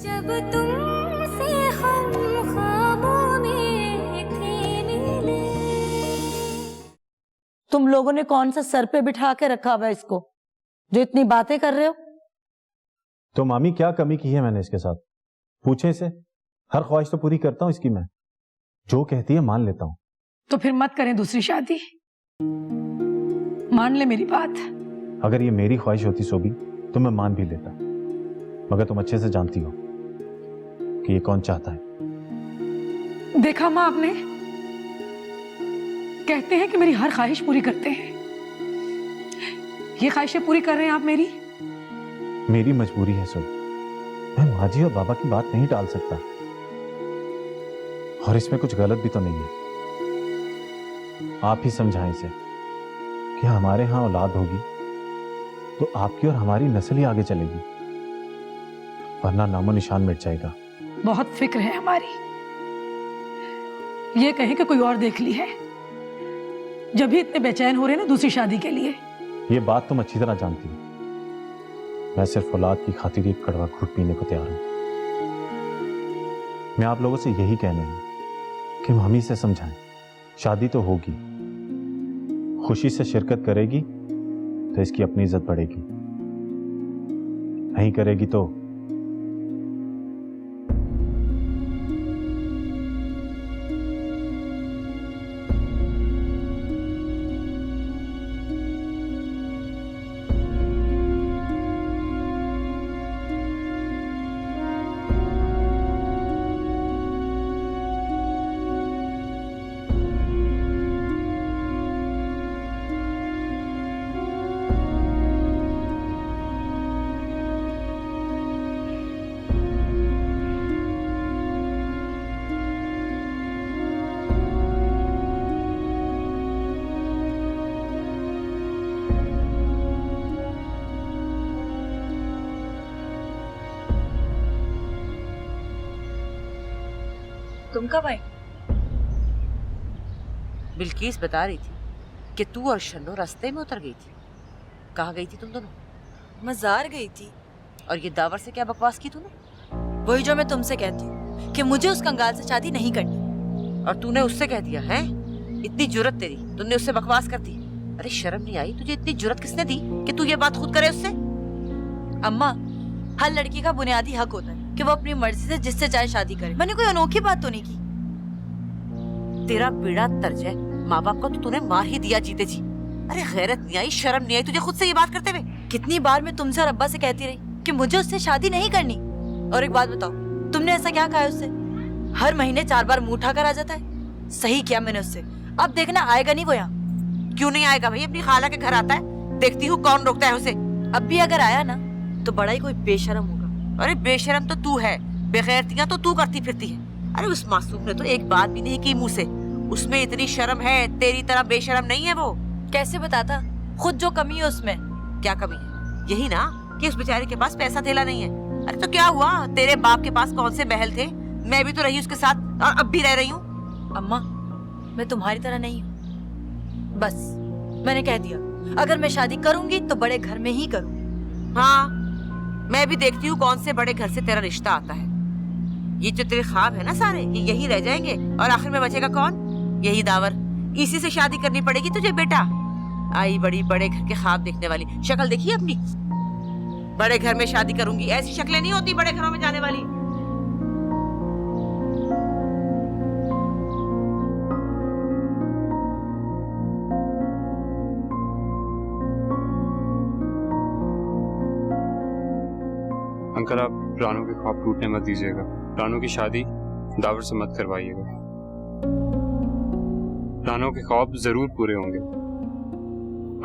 जब तुमसे हम ख्वाबों में थे मिले। तुम लोगों ने कौन सा सर पे बिठा के रखा हुआ है इसको जो इतनी बातें कर रहे हो? तो मामी क्या कमी की है मैंने इसके साथ? पूछे इसे। हर ख्वाहिश तो पूरी करता हूं इसकी मैं, जो कहती है मान लेता हूं। तो फिर मत करें दूसरी शादी, मान ले मेरी बात। अगर ये मेरी ख्वाहिश होती सोबी तो मैं मान भी लेता, मगर तुम अच्छे से जानती हो कि ये कौन चाहता है। देखा माँ आपने, कहते हैं कि मेरी हर ख्वाहिश पूरी करते हैं। ये ख्वाहिशें पूरी कर रहे हैं आप मेरी? मेरी मजबूरी है सोबी, मैं माजी और बाबा की बात नहीं टाल सकता, और इसमें कुछ गलत भी तो नहीं है। आप ही समझाएं इसे कि हमारे यहां औलाद होगी तो आपकी और हमारी नस्ल ही आगे चलेगी, वरना नामो निशान मिट जाएगा। बहुत फिक्र है हमारी। ये कहें कि कोई और देख ली है, जब भी इतने बेचैन हो रहे हैं ना दूसरी शादी के लिए। ये बात तुम अच्छी तरह जानती हो, मैं सिर्फ औलाद की खातिर एक कड़वा घूंट पीने को तैयार हूं। मैं आप लोगों से यही कहने हूं कि मम्मी से समझाएं, शादी तो होगी, खुशी से शिरकत करेगी तो इसकी अपनी इज्जत बढ़ेगी, नहीं करेगी तो तुम कब आई? बिल्किस बता रही थी कि तू और शन्नो रास्ते में उतर गई थी। कहाँ गई थी तुम दोनों? मज़ार गई थी। और ये दावर से क्या बकवास की तूने? वही जो मैं तुमसे कहती हूँ कि मुझे उस कंगाल से शादी नहीं करनी। और तूने उससे कह दिया है? इतनी जुर्रत तेरी, तुमने उससे बकवास कर दी। अरे शर्म नहीं आई तुझे? इतनी जुर्रत किसने दी कि तू ये बात खुद करे उससे? अम्मा, हर लड़की का बुनियादी हक होता है कि वो अपनी मर्जी से जिससे चाहे शादी करे। मैंने कोई अनोखी बात तो नहीं की। तेरा बेड़ा तर्ज है, माँ बाप को तो तूने मार ही दिया जीते जी। अरे गैरत नहीं आई, शर्म नहीं आई तुझे खुद से ये बात करते हुए? कितनी बार मैं तुमसे और अब्बा से कहती रही कि मुझे उससे शादी नहीं करनी। और एक बात बताओ, तुमने ऐसा क्या कहा है उससे? हर महीने 4 बार मुंह उठाकर आ जाता है। सही किया मैंने उससे। अब देखना आएगा नहीं वो यहाँ। क्यों नहीं आएगा भाई? अपनी खाला के घर आता है, देखती हूँ कौन रोकता है उसे। अब भी अगर आया ना तो बड़ा ही कोई बेशरम होगा। अरे बेशरम तो तू है, बेगैरतियां तो तू करती फिरती है। अरे उस मासूम ने तो एक बात भी नहीं की मुंह से, उसमें इतनी शर्म है, तेरी तरह बेशरम नहीं है वो। कैसे बताता खुद जो कमी है उसमें? क्या कमी है? यही ना कि उस बेचारे के पास पैसा थैला नहीं है। अरे तो क्या हुआ, तेरे बाप के पास कौन से बहल थे? मैं भी तो रही उसके साथ और अब भी रह रही हूँ। अम्मा, मैं तुम्हारी तरह नहीं हूँ। बस मैंने कह दिया, अगर मैं शादी करूंगी तो बड़े घर में ही करूंगी। हाँ, मैं भी देखती हूँ कौन से बड़े घर से तेरा रिश्ता आता है। ये जो तेरे ख्वाब है ना सारे, ये यही रह जाएंगे और आखिर में बचेगा कौन? यही दावर। इसी से शादी करनी पड़ेगी तुझे बेटा। आई बड़ी बड़े घर के ख्वाब देखने वाली, शक्ल देखी अपनी? बड़े घर में शादी करूंगी, ऐसी शक्लें नहीं होती बड़े घरों में जाने वाली। अंकल, आप रानू के ख्वाब टूटने मत दीजिएगा। रानू की शादी दावर से मत करवाइएगा। रानू के ख्वाब जरूर पूरे होंगे,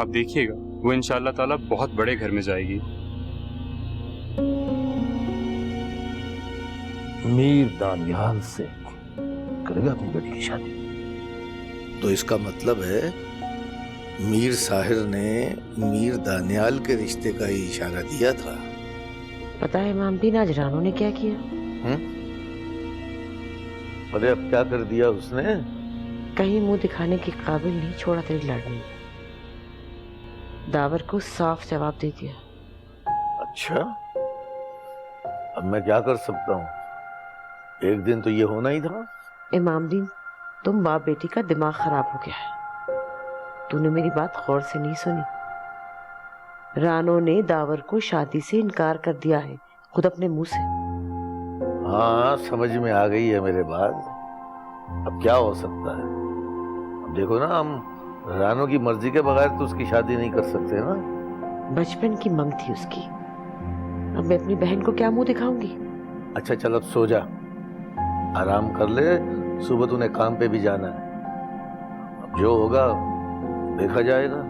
आप देखिएगा। वो इंशाअल्लाह ताला बहुत बड़े घर में जाएगी। मीर दानियाल से करेगा अपनी बेटी की शादी? तो इसका मतलब है मीर साहिर ने मीर दानियाल के रिश्ते का ही इशारा दिया था। पता है इमाम बिन, आज रानू ने क्या किया? अरे अब क्या कर दिया उसने? कहीं मुंह दिखाने के काबिल नहीं छोड़ा तेरी लाडली। दावर को साफ जवाब दे दिया। अच्छा, अब मैं क्या कर सकता हूँ, एक दिन तो ये होना ही था। इमामदीन, तुम बाप बेटी का दिमाग खराब हो गया है। तूने मेरी बात गौर से नहीं सुनी। रानो ने दावर को शादी से इनकार कर दिया है, खुद अपने मुंह से। हाँ, समझ में आ गई है मेरे बात। अब क्या हो सकता है? अब देखो ना, हम रानो की मर्जी के बगैर तो उसकी शादी नहीं कर सकते ना। बचपन की मंग थी उसकी, अब मैं अपनी बहन को क्या मुंह दिखाऊंगी? अच्छा चल, अब सो जा, आराम कर ले, सुबह तूने काम पे भी जाना है। अब जो होगा देखा जाएगा।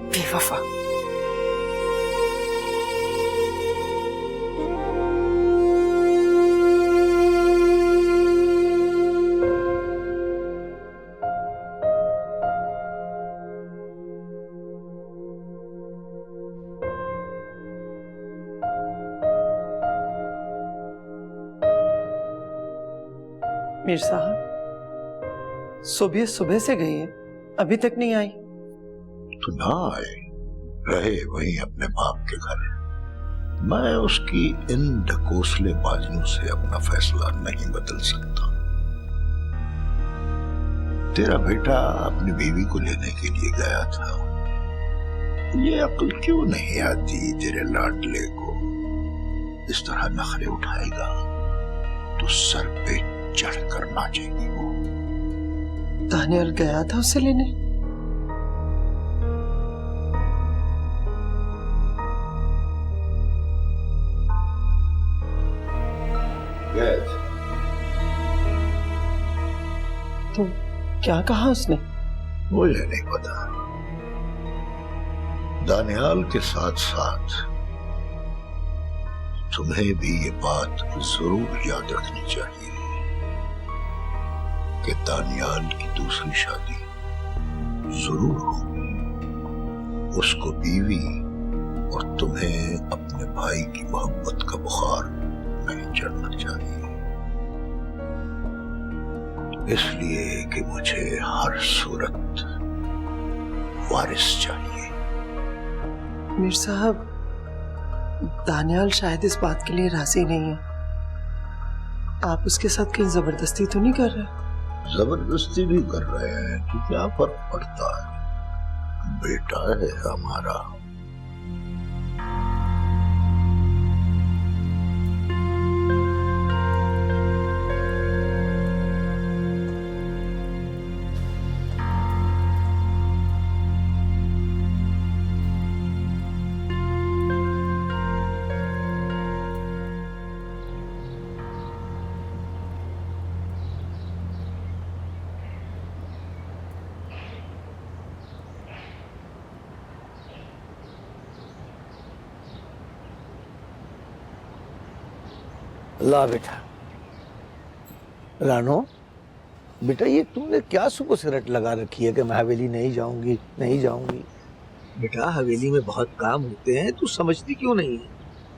बेवफा। मीर साहब, सुबह सुबह से गई है, अभी तक नहीं आई। तो ना आए, रहे वहीं अपने बाप के घर। मैं उसकी इन ढकोसले बाजियों से अपना फैसला नहीं बदल सकता। तेरा बेटा अपनी बीवी को लेने के लिए गया था, ये अक्ल क्यों नहीं आती तेरे लाडले को? इस तरह नखरे उठाएगा तो सर पे चढ़कर नाचेगी वो। दानियल गया था उसे लेने? तो क्या कहा उसने? मुझे नहीं पता। दानियाल के साथ साथ तुम्हें भी ये बात जरूर याद रखनी चाहिए कि दानियाल की दूसरी शादी जरूर हो। उसको बीवी और तुम्हें अपने भाई की मोहब्बत का बुखार नहीं चढ़ना चाहिए, इसलिए कि मुझे हर सूरत वारिस चाहिए। मीर साहब, दानियाल शायद इस बात के लिए राजी नहीं है। आप उसके साथ कहीं जबरदस्ती तो नहीं कर रहे? जबरदस्ती भी कर रहे हैं तो क्या फर्क पड़ता है, बेटा है हमारा। ला बेटा। रानो बेटा, ये तुमने क्या सुबह से रट लगा रखी है कि मैं हवेली नहीं जाऊंगी, नहीं जाऊंगी? बेटा, हवेली में बहुत काम होते हैं, तू समझती क्यों नहीं है?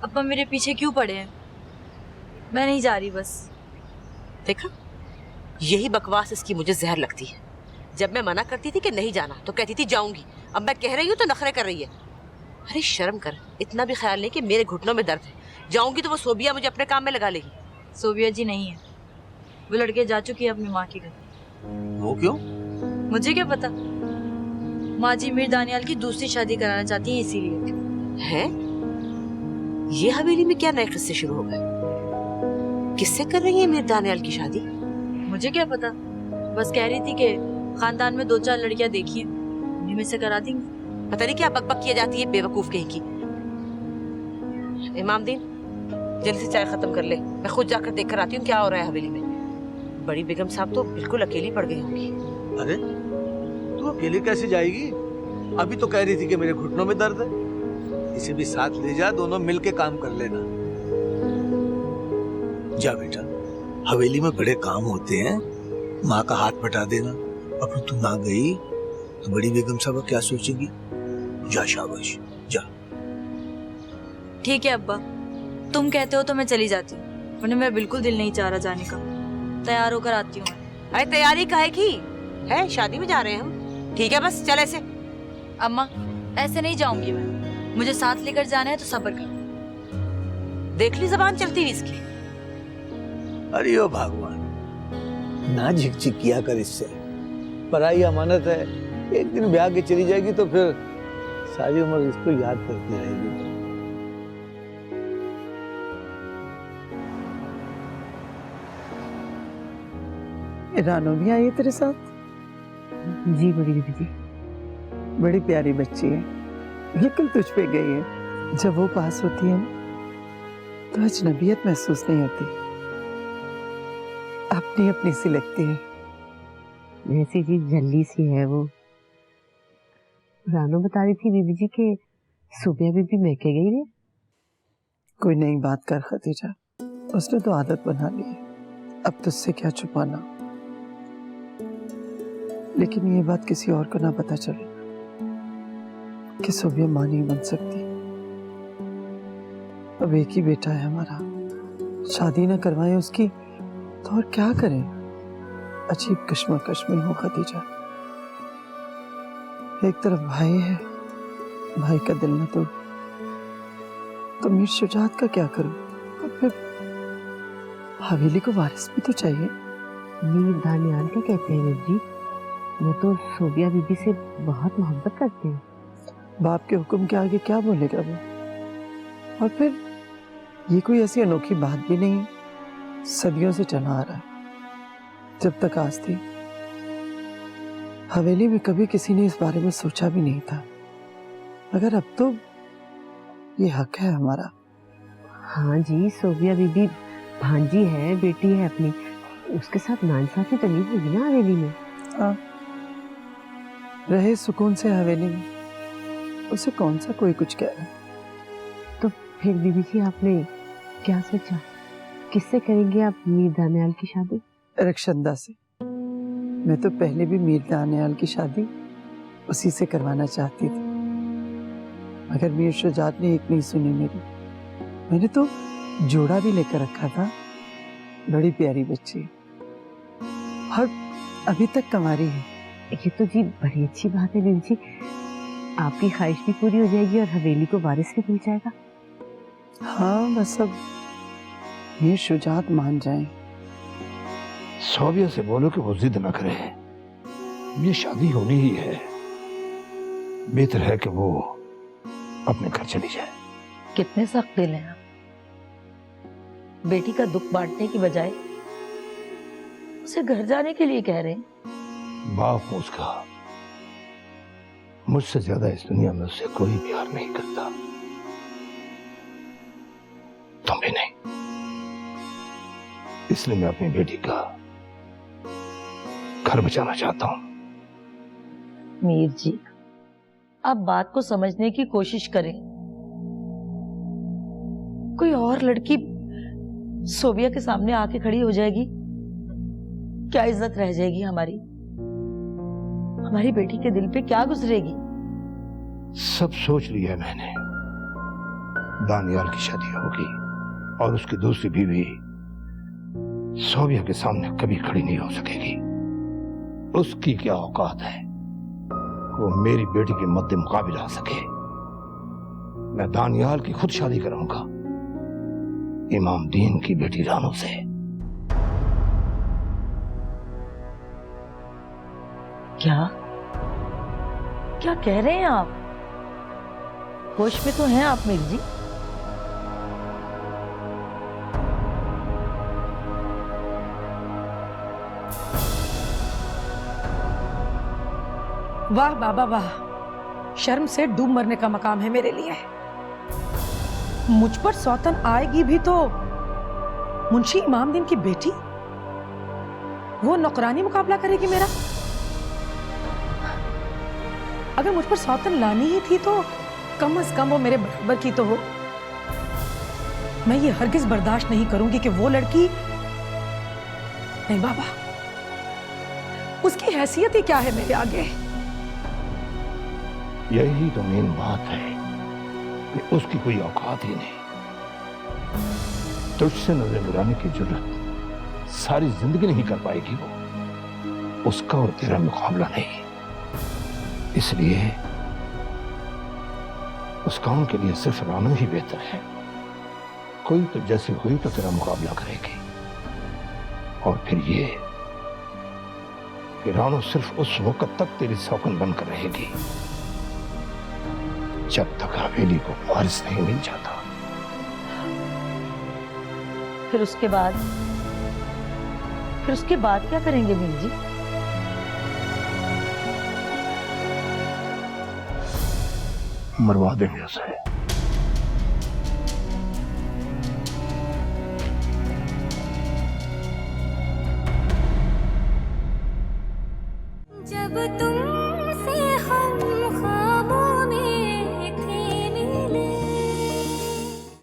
अब्बा मेरे पीछे क्यों पड़े हैं? मैं नहीं जा रही बस। देखा, यही बकवास इसकी मुझे जहर लगती है। जब मैं मना करती थी कि नहीं जाना तो कहती थी जाऊंगी, अब मैं कह रही हूँ तो नखरे कर रही है। अरे शर्म कर, इतना भी ख्याल नहीं कि मेरे घुटनों में दर्द है। जाऊंगी तो वो सोबिया मुझे अपने काम में लगा लेगी। सोबिया जी नहीं है, वो लड़के जा चुकी है अपनी माँ के घर। वो क्यों? मुझे क्या पता, माँ जी मीर दानियाल की दूसरी शादी कराना चाहती है इसीलिए। है? ये हवेली में क्या नए किस्से शुरू हो गए? किससे कर रही है मीर दानियाल की शादी? मुझे क्या पता, बस कह रही थी कि खानदान में 2-4 लड़कियां देखी हैं, उन्हीं में से करा देंगे। पता नहीं क्या बकबक किया जाती है बेवकूफ कहीं की। इमामदीन, जल्दी से चाय खत्म कर ले, मैं खुद जाकर देख कर आती हूँ क्या हो रहा है हवेली में। बड़ी बेगम साहब तो बिल्कुल अकेली पड़ गई होंगी। अरे तू अकेली कैसे जाएगी? अभी तो कह रही थी कि मेरे घुटनों में दर्द है। इसे भी साथ ले जा, दोनों मिलके काम कर लेना। जा बेटा, हवेली में बड़े काम होते हैं, माँ का हाथ बटा देना। अब तू ना गई तो बड़ी बेगम साहब क्या सोचेगी? जा शाबाश, जा। ठीक है अब्बा, तुम कहते हो तो मैं चली जाती हूँ, वरना मेरा बिल्कुल दिल नहीं चाह रहा जाने का। तैयार होकर आती हूँ। अरे तैयारी काहे की है? शादी में जा रहे हैं हम। ठीक है बस चल ऐसे। अम्मा ऐसे नहीं जाऊंगी मैं, मुझे साथ लेकर जाना है तो सब्र कर। देख ली जबान चलती हुई इसकी। अरे ओ भगवान, ना झिकझिक किया कर इससे। पराई अमानत है, एक दिन ब्याह के चली जाएगी तो फिर सारी उम्र इसको याद करती रहेगी। रानो भी आई है तेरे साथ? जी बड़ी दीदी जी। बड़ी प्यारी बच्ची है, लेकिन तुझ पे गई है। जब वो पास होती है ना तो अजनबियत महसूस नहीं होती, अपनी अपनी सी लगती है। वैसी जी जल्दी सी है वो। रानो बता रही थी बीबी जी के सुबह बीबी मैके गई है। कोई नई बात कर खदीजा, उसने तो आदत बना ली है, अब तुझसे क्या छुपाना। लेकिन ये बात किसी और को ना पता चले कि सुबह मां नहीं बन सकती। अब एक ही बेटा है हमारा, शादी ना करवाएं उसकी तो और क्या करें? अजीब कश्मकश में हो खदीजा। एक तरफ भाई है, भाई का दिल न तो मीर शुजात का क्या करूं? तो फिर हवेली को वारिस भी तो चाहिए। मीर दानियाल क्या कहते हैं जी? वो तो सोबिया बीबी से बहुत मोहब्बत करते हैं। बाप के हुक्म के आगे क्या बोलेगा वो? और फिर ये कोई ऐसी अनोखी बात भी नहीं है, सदियों से चला आ रहा है। जब तक आज थी हवेली में कभी किसी ने इस बारे में सोचा भी नहीं था, मगर अब तो ये हक है हमारा। हाँ जी, सोबिया बीबी भांजी है, बेटी है अपनी, उसके साथ नाइंसाफी तो नहीं होगी ना हवेली में। हाँ, रहे सुकून से हवेली में, उसे कौन सा कोई कुछ कह रहा है। तो फिर बीबी जी आपने क्या सोचा, किससे करेंगे आप मीर दानियाल की शादी? रक्षंदा से। मैं तो पहले भी मीर दानियाल की शादी उसी से करवाना चाहती थी, मगर मीर शुजात ने एक नहीं सुनी मेरी। मैंने तो जोड़ा भी लेकर रखा था, बड़ी प्यारी बच्ची और अभी तक कंवारी है। ये तो जी बड़ी अच्छी बात है बीबी जी, आपकी ख्वाहिश भी पूरी हो जाएगी और हवेली को वारिस भी मिल जाएगा। हाँ, बस अब मीर शुजात मान जाए। सोबिया से बोलो कि वो जिद न करे, ये शादी होनी ही है। बेहतर है कि वो अपने घर चली जाए। कितने सख्त दिल हैं आप। बेटी का दुख बांटने की बजाय उसे घर जाने के लिए कह रहे हैं। बाप उसका मुझसे ज्यादा इस दुनिया में उससे कोई प्यार नहीं करता, तुम भी नहीं। इसलिए मैं अपनी बेटी का घर बचाना चाहता हूं। मीर जी, आप बात को समझने की कोशिश करें। कोई और लड़की सोबिया के सामने आके खड़ी हो जाएगी, क्या इज्जत रह जाएगी हमारी? हमारी बेटी के दिल पे क्या गुजरेगी? सब सोच लिया है मैंने। दानियाल की शादी होगी और उसकी दूसरी बीवी सोबिया के सामने कभी खड़ी नहीं हो सकेगी। उसकी क्या औकात है वो मेरी बेटी के मद्दे मुकाबिल आ सके। मैं दानियाल की खुद शादी कराऊंगा इमामदीन की बेटी रानो से। क्या क्या कह रहे हैं आप? होश में तो हैं आप मीर जी? वाह बाबा वाह, शर्म से डूब मरने का मकाम है मेरे लिए। मुझ पर सौतन आएगी भी तो मुंशी इमामदीन की बेटी, वो नौकरानी मुकाबला करेगी मेरा। अगर मुझ पर सौतन लानी ही थी तो कम से कम वो मेरे बराबर की तो हो। मैं ये हरगिज बर्दाश्त नहीं करूंगी कि वो लड़की, नहीं बाबा, उसकी हैसियत ही क्या है मेरे आगे। यही तो मेन बात है कि उसकी कोई औकात ही नहीं। तुझसे नजर मिलाने की जरूरत सारी जिंदगी नहीं कर पाएगी वो। उसका और तेरा मुकाबला नहीं। इसलिए उस काम के लिए सिर्फ रानू ही बेहतर है। कोई तो जैसे हुई तो तेरा मुकाबला करेगी। और फिर ये कि रानू सिर्फ उस वक्त तक तेरी सौकन बनकर रहेगी जब तक हवेली को वारिस नहीं मिल जाता। फिर उसके बाद क्या करेंगे मीर जी? मरवा देंगे उसे।